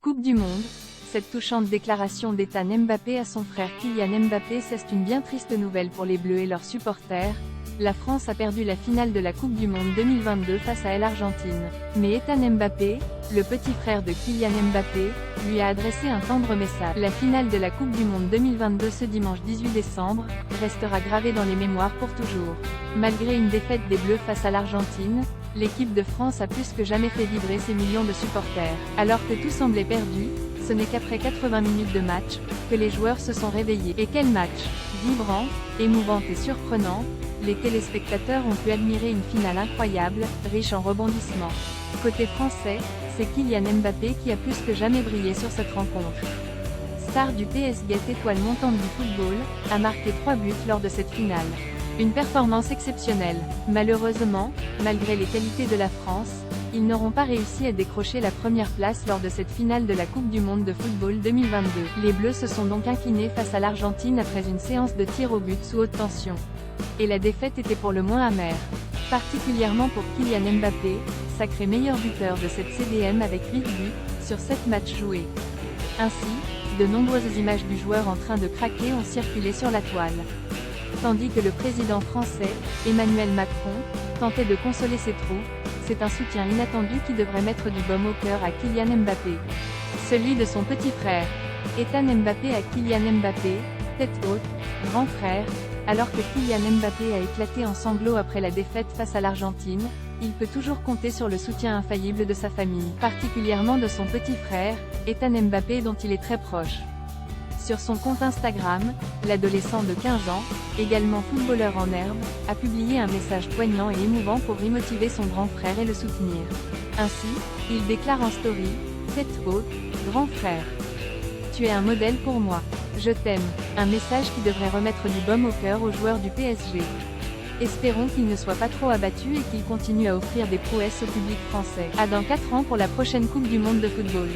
Coupe du Monde. Cette touchante déclaration d'Ethan Mbappé à son frère Kylian Mbappé, c'est une bien triste nouvelle pour les Bleus et leurs supporters. La France a perdu la finale de la Coupe du Monde 2022 face à l'Argentine. Mais Ethan Mbappé, le petit frère de Kylian Mbappé, lui a adressé un tendre message. La finale de la Coupe du Monde 2022 ce dimanche 18 décembre, restera gravée dans les mémoires pour toujours. Malgré une défaite des Bleus face à l'Argentine, l'équipe de France a plus que jamais fait vibrer ses millions de supporters. Alors que tout semblait perdu, ce n'est qu'après 80 minutes de match, que les joueurs se sont réveillés. Et quel match! Vibrant, émouvant et surprenant, les téléspectateurs ont pu admirer une finale incroyable, riche en rebondissements. Côté français, c'est Kylian Mbappé qui a plus que jamais brillé sur cette rencontre. Star du PSG, étoile montante du football, a marqué 3 buts lors de cette finale. Une performance exceptionnelle. Malheureusement, malgré les qualités de la France, ils n'auront pas réussi à décrocher la première place lors de cette finale de la Coupe du Monde de football 2022. Les Bleus se sont donc inclinés face à l'Argentine après une séance de tirs au but sous haute tension. Et la défaite était pour le moins amère. Particulièrement pour Kylian Mbappé, sacré meilleur buteur de cette CDM avec 8 buts, sur 7 matchs joués. Ainsi, de nombreuses images du joueur en train de craquer ont circulé sur la toile. Tandis que le président français, Emmanuel Macron, tentait de consoler ses troupes, c'est un soutien inattendu qui devrait mettre du baume au cœur à Kylian Mbappé. Celui de son petit frère. Ethan Mbappé à Kylian Mbappé, tête haute, grand frère. Alors que Kylian Mbappé a éclaté en sanglots après la défaite face à l'Argentine, il peut toujours compter sur le soutien infaillible de sa famille, particulièrement de son petit frère, Ethan Mbappé, dont il est très proche. Sur son compte Instagram, l'adolescent de 15 ans, également footballeur en herbe, a publié un message poignant et émouvant pour y motiver son grand frère et le soutenir. Ainsi, il déclare en story, « Tête haute, grand frère. Tu es un modèle pour moi. Je t'aime ». Un message qui devrait remettre du baume au cœur aux joueurs du PSG. Espérons qu'il ne soit pas trop abattu et qu'il continue à offrir des prouesses au public français. À dans 4 ans pour la prochaine Coupe du Monde de football.